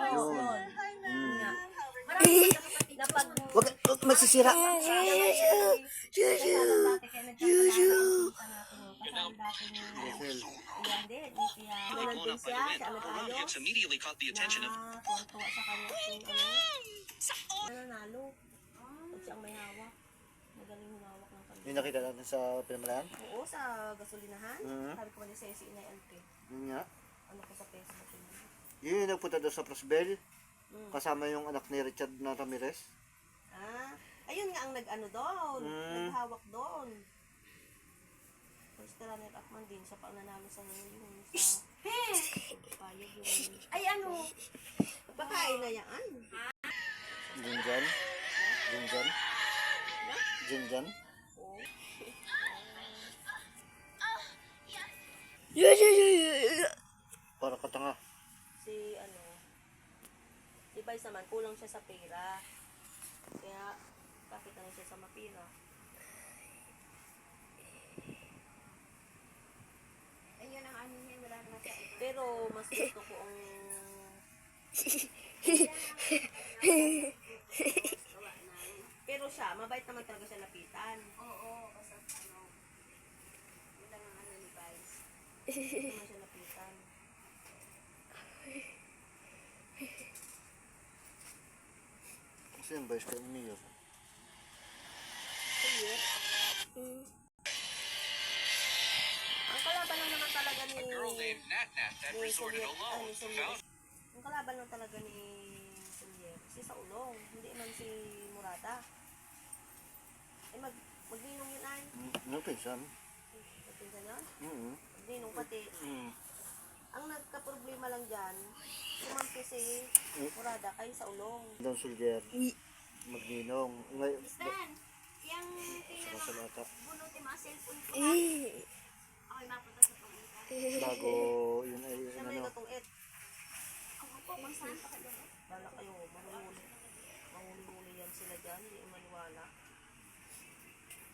Yun. Na pag Wag magsisira. Gets immediately caught the attention of tuwa sa kanya kung nanalo. Pag siyang may hawak. Magaling humawak ng kanya. Yung nakita natin sa pinamalaan? Oo, sa gasolinahan. Mhm. Sabi ko ni Ceci, inay Alke. Yun nga. Ano ko sa Facebook. Yun yung nagpunta doon sa Prosbel. Kasama yung anak ni Richard na Ramirez. Ayun nga ang nag-ano doon. Mm. Naghawak doon. First runner up man din. Siya pa ang nanalo sa ngayon. Sa payag yun. Ay ano? Pagpakain na yan. Jinjan. Jinjan. Jinjan. Oo. Para katanga. Si ano, si Vice naman, kulang siya sa pera. Kaya, bakit na siya sa mapira? Ayun ang ano niya, wala naman sa iba. Pero, mas gusto ko ang... Pero siya, mabait naman talaga siya lapitan. Oo, basta ano, yun lang ang ano ni Vice. Hindi naman siya lapitan. Kasi yung vice kay Mayor. Sige. Ang kalaban lang naman talaga ni... girl named Nat Nat that resorted alone. Found Ang kalaban lang talaga ni Sulier, si Saulong, hindi man si Murata. Eh, magninong yun ay. Ano pinsan? Magpinsan yun? Magninong pati. Ang nagka-problema lang dyan, sumampi si Murada kay Saulong. Doon Soldier. Magninong. Ngayon. Stan, yung Masalata. bunutin mga cellphone ko ha. Okay, mapunta sa pangita. Bago yun ay Siya ano. may gatong et. Ako po, masahan pa kayo. Bala kayo, mahuli yan sila dyan, hindi maniwala.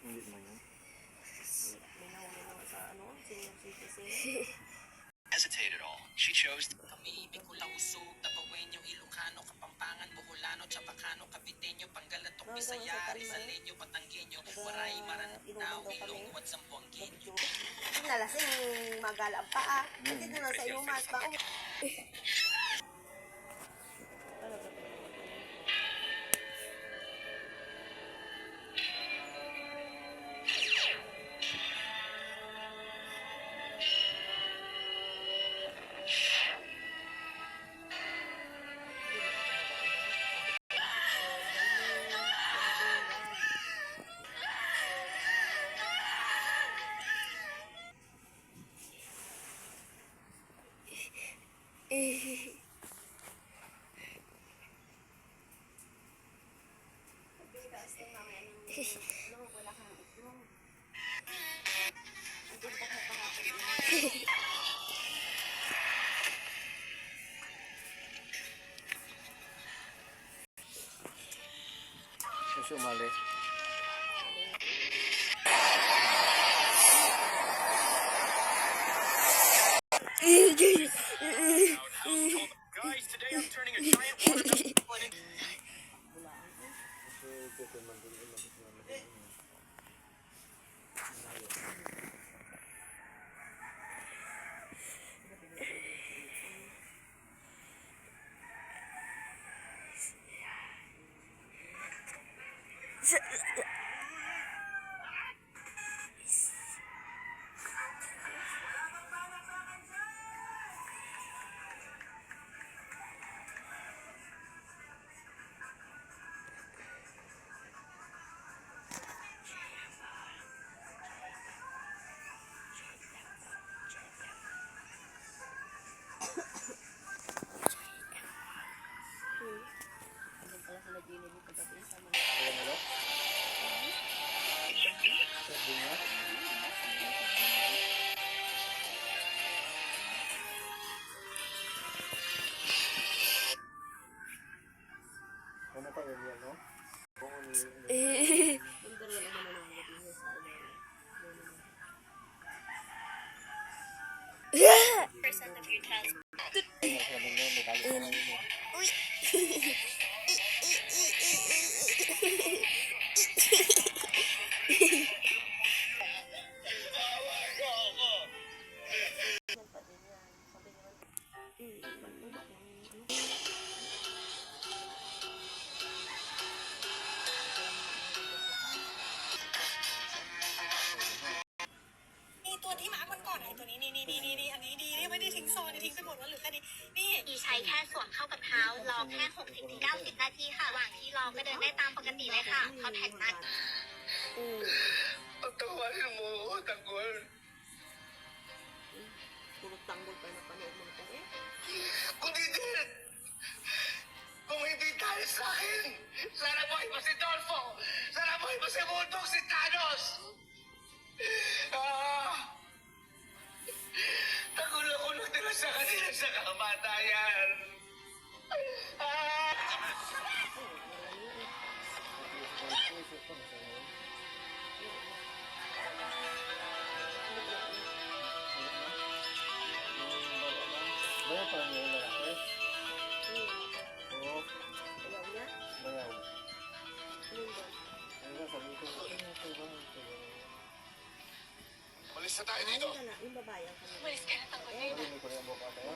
Hindi mo yun. May nahuli naman sa ano, senior citizen. hesitate at all. She chose to Kami, Bicol, Usog, Tabawen, yung Ilocano, Kapampangan, Boholano, Chapacano, Kapitenyo, Pangalatok, Bisaya, Rizaleño, Batanggenyo, Waray, Maranao, Ilonggo at Zamboangueño. Nalasing magala ang paa. Hindi na sa iyo mas pa. Kasi umali. guys, today I'm turning a giant watermelon into Ano pa yun yan, no? Percent of your child's Sabi nga, may tayo pa ngayon. Uy, Iba kung ano.มีตัวที่มาก่อนไอ้ตัวนี้นี่อันนี้ดีนี่ไม่ได้ทิ้งโซนทิ้งไปหมดแล้วหรือแค่นี้นี่ ดีใช้แค่สวมเข้ากับเท้ารอแค่ 60-90 นาทีค่ะระหว่างที่รอก็เดินได้ตามปกติเลยค่ะเพราะแท็กนัด Patawarin mo ako, Tanggol. Puro tanggol pa na panood mo ito eh. Kung hindi, kung hindi dahil sa akin, sana buhay pa si Dolfo! Sana buhay pa si Mundok, si Thanos! Nakulong-kulong nila sa kanila sa kamatayan! Bayaw pa lang yung lalaki. Oo, Ayaw niya. bayaw. Ayun ba? Ano nga, sabi ko, ito ba? Malis na tayo dito! Ayun na na. Yung babae ang kanina. Umalis ka na tanggol Hindi ko rin ang buka tayo.